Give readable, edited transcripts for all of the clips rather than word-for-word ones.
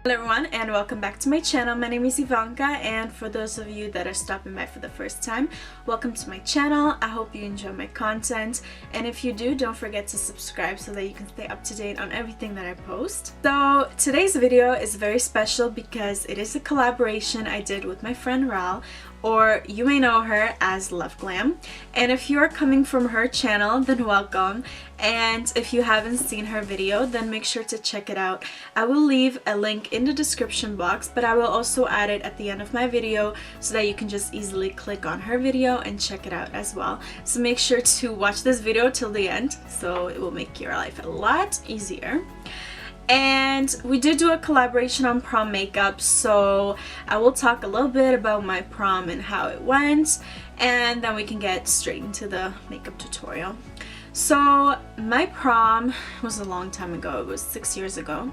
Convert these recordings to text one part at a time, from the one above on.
Hello everyone and welcome back to my channel. My name is Ivanka, and for those of you that are stopping by for the first time, welcome to my channel. I hope you enjoy my content, and if you do, don't forget to subscribe so that you can stay up to date on everything that I post. So today's video is very special because it is a collaboration I did with my friend Ral, or you may know her as LOVEGLAM. And if you are coming from her channel, then welcome, and if you haven't seen her video, then make sure to check it out. I will leave a link in the description box, but I will also add it at the end of my video so that you can just easily click on her video and check it out as well. So make sure to watch this video till the end, so it will make your life a lot easier. And we did do a collaboration on prom makeup, so I will talk a little bit about my prom and how it went, and then we can get straight into the makeup tutorial. So my prom was a long time ago. It was 6 years ago,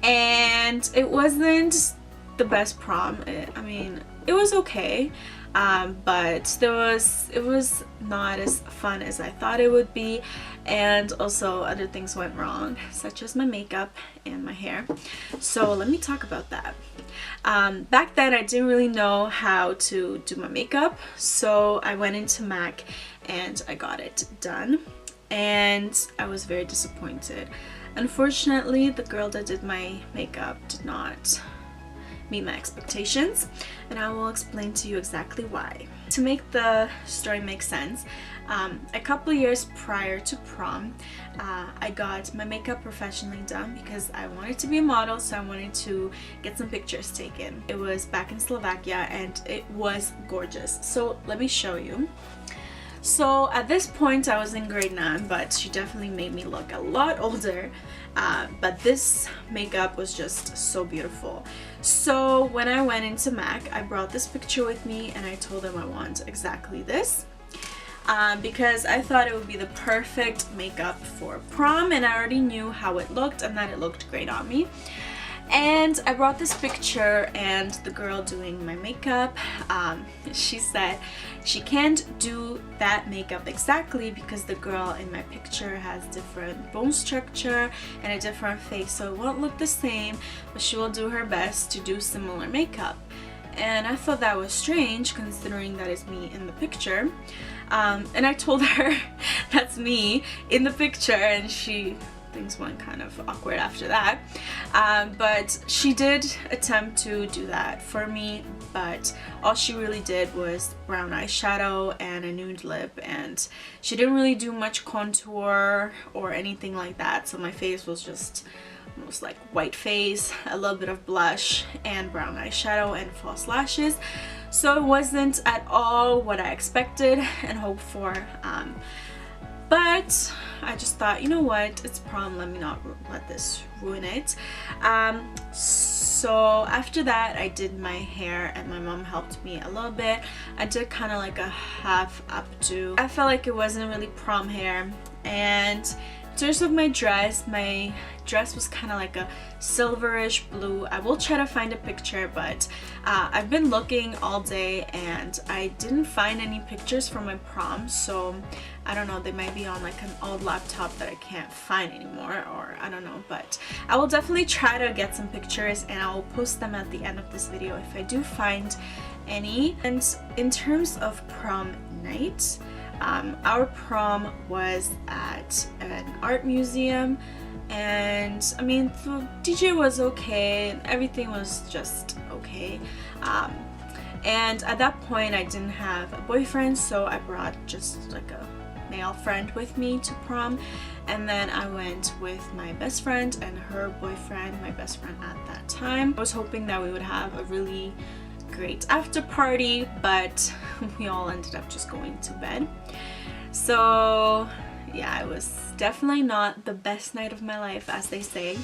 and it wasn't the best prom. I mean, it was okay, but it was not as fun as I thought it would be, and also other things went wrong, such as my makeup and my hair. So let me talk about that. Back then I didn't really know how to do my makeup, so I went into MAC and I got it done, and I was very disappointed. Unfortunately, the girl that did my makeup did not meet my expectations, and I will explain to you exactly why. To make the story make sense, a couple of years prior to prom, I got my makeup professionally done because I wanted to be a model, so I wanted to get some pictures taken. It was back in Slovakia and it was gorgeous. So let me show you. So at this point I was in grade 9, but she definitely made me look a lot older, but this makeup was just so beautiful. So when I went into MAC, I brought this picture with me and I told them I want exactly this, because I thought it would be the perfect makeup for prom, and I already knew how it looked and that it looked great on me. And I brought this picture, and the girl doing my makeup, she said she can't do that makeup exactly because the girl in my picture has different bone structure and a different face, so it won't look the same, but she will do her best to do similar makeup. And I thought that was strange considering that is me in the picture, and I told her that's me in the picture, and things went kind of awkward after that, but she did attempt to do that for me, but all she really did was brown eyeshadow and a nude lip, and she didn't really do much contour or anything like that, so my face was just almost like white face, a little bit of blush and brown eyeshadow and false lashes. So it wasn't at all what I expected and hoped for, but I just thought, you know what, it's prom, let me not let this ruin it. So after that I did my hair, and my mom helped me a little bit. I did kind of like a half updo. I felt like it wasn't really prom hair. And in terms of my dress was kind of like a silverish blue. I will try to find a picture, but I've been looking all day and I didn't find any pictures from my prom, so I don't know, they might be on like an old laptop that I can't find anymore, or I don't know, but I will definitely try to get some pictures and I will post them at the end of this video if I do find any. And in terms of prom night, our prom was at an art museum, and I mean, the DJ was okay and everything was just okay, and at that point I didn't have a boyfriend, so I brought just like a male friend with me to prom, and then I went with my best friend and her boyfriend, my best friend at that time. I was hoping that we would have a really great after party, but we all ended up just going to bed. So yeah, it was definitely not the best night of my life, as they say,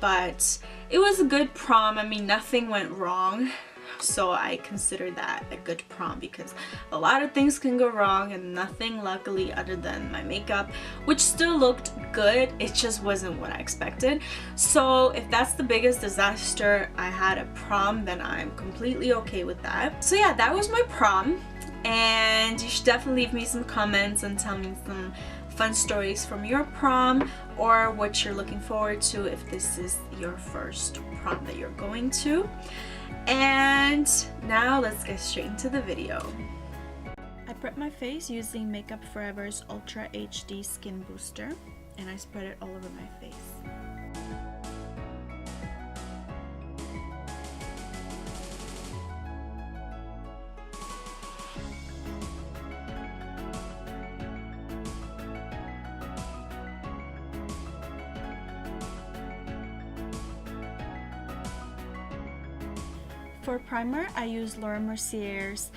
but it was a good prom. I mean, nothing went wrong, so I consider that a good prom, because a lot of things can go wrong and nothing, luckily, other than my makeup, which still looked good. It just wasn't what I expected. So if that's the biggest disaster I had at prom, then I'm completely okay with that. So yeah, that was my prom, and you should definitely leave me some comments and tell me some fun stories from your prom or what you're looking forward to if this is your first prom that you're going to. And now let's get straight into the video. I prepped my face using Makeup Forever's Ultra HD Skin Booster, and I spread it all over my face. For primer, I use Mercier's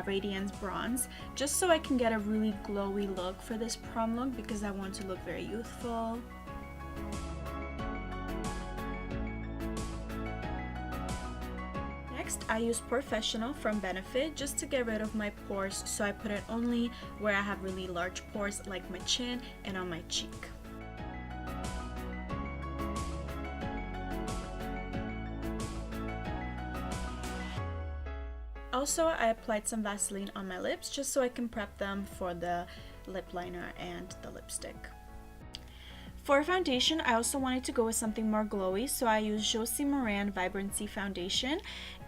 Radiance Bronze, just so I can get a really glowy look for this prom look because I want to look very youthful. Next, I use Porefessional from Benefit just to get rid of my pores, so I put it only where I have really large pores like my chin and on my cheek. Also, I applied some Vaseline on my lips just so I can prep them for the lip liner and the lipstick. For foundation, I also wanted to go with something more glowy, so I used Josie Maran Vibrancy Foundation,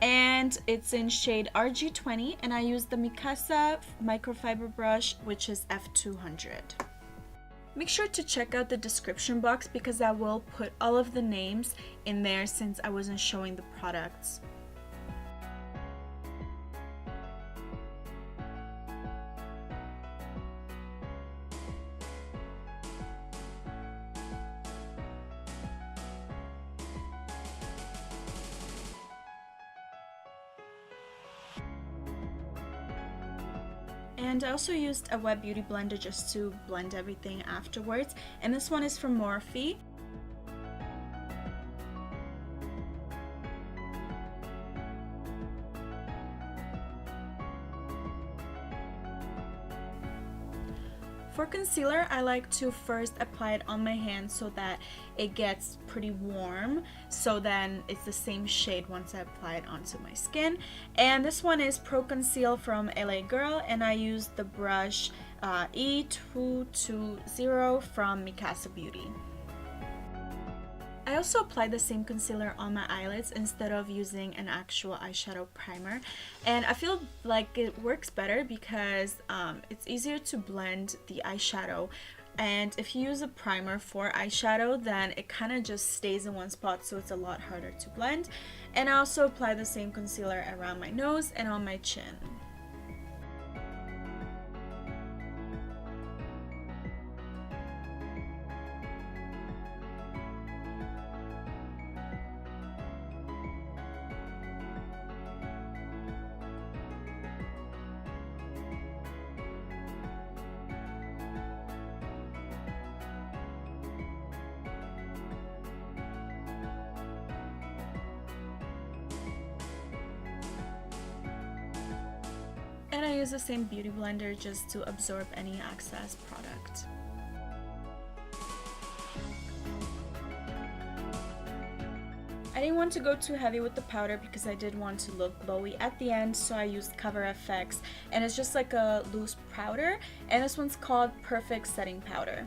and it's in shade RG20, and I used the Mikasa microfiber brush, which is F200. Make sure to check out the description box because I will put all of the names in there since I wasn't showing the products. And I also used a wet beauty blender just to blend everything afterwards, and this one is from Morphe. For concealer, I like to first apply it on my hand so that it gets pretty warm, so then it's the same shade once I apply it onto my skin. And this one is Pro Conceal from LA Girl, and I used the brush E220 from Mikasa Beauty. I also applied the same concealer on my eyelids instead of using an actual eyeshadow primer, and I feel like it works better because it's easier to blend the eyeshadow, and if you use a primer for eyeshadow then it kind of just stays in one spot, so it's a lot harder to blend. And I also apply the same concealer around my nose and on my chin. And I use the same beauty blender just to absorb any excess product. I didn't want to go too heavy with the powder because I did want to look glowy at the end, so I used Cover FX, and it's just like a loose powder, and this one's called Perfect Setting Powder.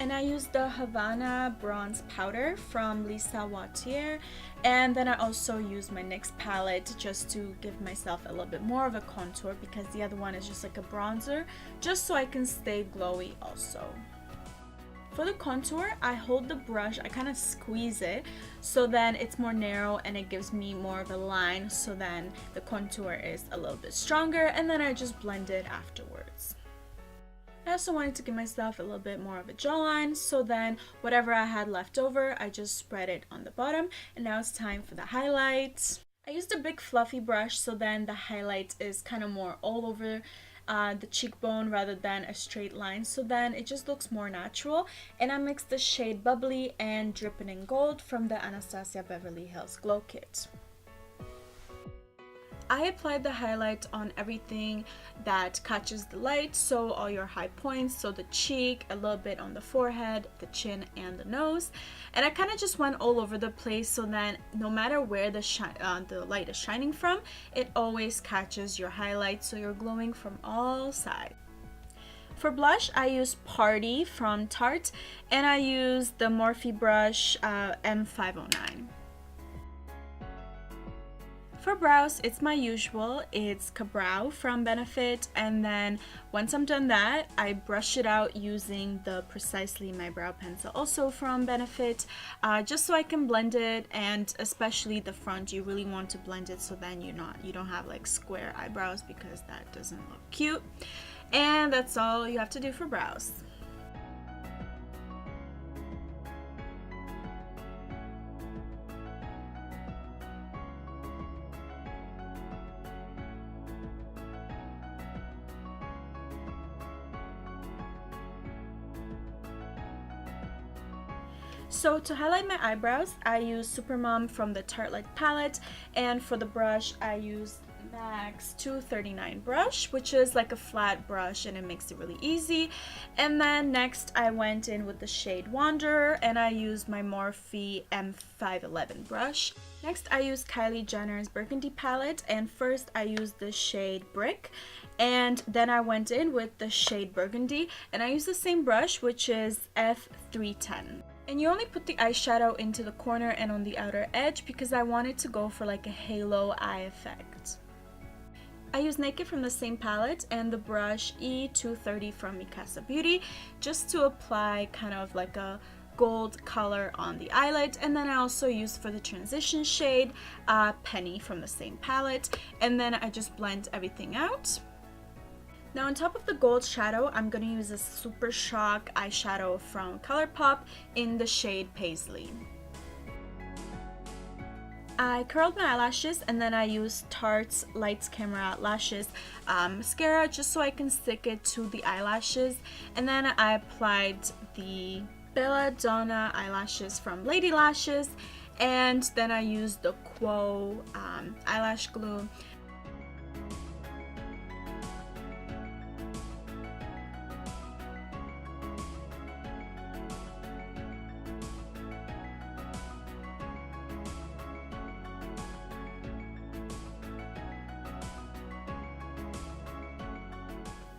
And I used the Havana bronze powder from Lise Watier, and then I also used my NYX palette just to give myself a little bit more of a contour because the other one is just like a bronzer, just so I can stay glowy also. For the contour, I hold the brush, I kind of squeeze it, so then it's more narrow and it gives me more of a line, so then the contour is a little bit stronger, and then I just blend it afterwards. I also wanted to give myself a little bit more of a jawline, so then whatever I had left over, I just spread it on the bottom. And now it's time for the highlights. I used a big fluffy brush, so then the highlight is kind of more all over the cheekbone rather than a straight line, so then it just looks more natural. And I mixed the shade Bubbly and Drippin' in Gold from the Anastasia Beverly Hills Glow Kit. I applied the highlight on everything that catches the light, so all your high points, so the cheek, a little bit on the forehead, the chin, and the nose. And I kind of just went all over the place, so then no matter where the light is shining from, it always catches your highlight, so you're glowing from all sides. For blush, I use Party from Tarte, and I use the Morphe brush M509. For brows, it's my usual. It's Kabrow from Benefit, and then once I'm done that, I brush it out using the Precisely My Brow Pencil, also from Benefit, just so I can blend it, and especially the front, you really want to blend it so then you don't have like square eyebrows, because that doesn't look cute. And that's all you have to do for brows. So to highlight my eyebrows, I use Supermom from the Tartelette palette, and for the brush, I use MAC's 239 brush, which is like a flat brush and it makes it really easy. And then next I went in with the shade Wanderer, and I used my Morphe M511 brush. Next I used Kylie Jenner's Burgundy palette, and first I used the shade Brick, and then I went in with the shade Burgundy, and I used the same brush, which is F310. And you only put the eyeshadow into the corner and on the outer edge because I wanted to go for like a halo eye effect. I use Naked from the same palette and the brush E230 from Mikasa Beauty, just to apply kind of like a gold color on the eyelid. And then I also used for the transition shade Penny from the same palette, and then I just blend everything out. Now on top of the gold shadow, I'm going to use a Super Shock eyeshadow from ColourPop in the shade Paisley. I curled my eyelashes, and then I used Tarte's Lights Camera Lashes mascara just so I can stick it to the eyelashes. And then I applied the Belladonna eyelashes from Lady Lashes, and then I used the Quo eyelash glue.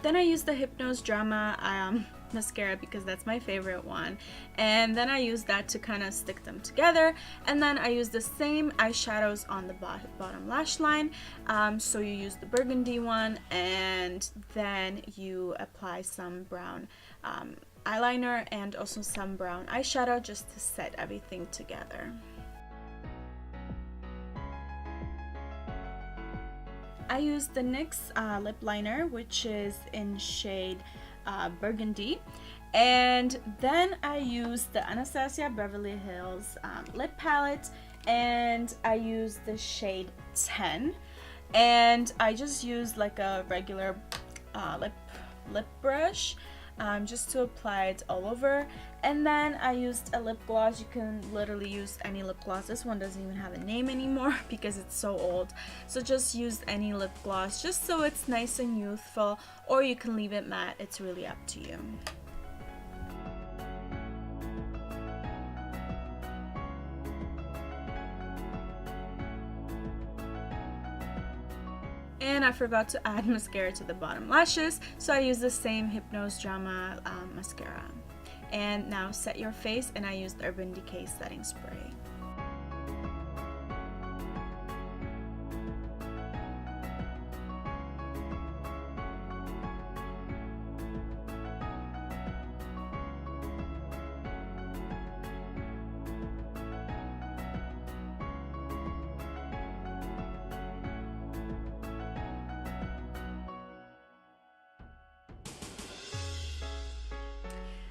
Then I used the Hypnose Drama mascara because that's my favorite one, and then I used that to kind of stick them together. And then I used the same eyeshadows on the bottom lash line, so you use the burgundy one, and then you apply some brown eyeliner and also some brown eyeshadow just to set everything together. I used the NYX lip liner, which is in shade Burgundy, and then I used the Anastasia Beverly Hills lip palette, and I used the shade 10, and I just used like a regular lip brush just to apply it all over. And then I used a lip gloss. You can literally use any lip gloss. This one doesn't even have a name anymore because it's so old, so just use any lip gloss just so it's nice and youthful, or you can leave it matte. It's really up to you. And I forgot to add mascara to the bottom lashes, so I used the same Hypnose Drama mascara. And now set your face, and I used Urban Decay setting spray.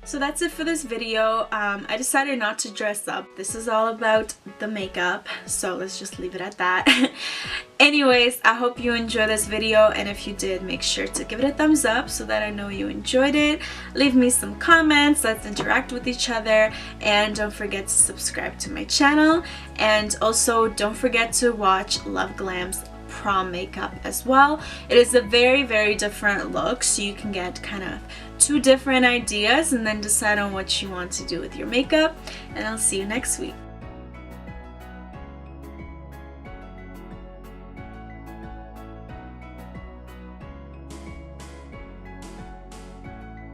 So that's it for this video. I decided not to dress up. This is all about the makeup, so let's just leave it at that. Anyways, I hope you enjoyed this video, and if you did, make sure to give it a thumbs up so that I know you enjoyed it. Leave me some comments, let's interact with each other, and don't forget to subscribe to my channel. And also don't forget to watch LOVEGLAM's prom makeup as well. It is a very different look, so you can get kind of two different ideas and then decide on what you want to do with your makeup. And I'll see you next week.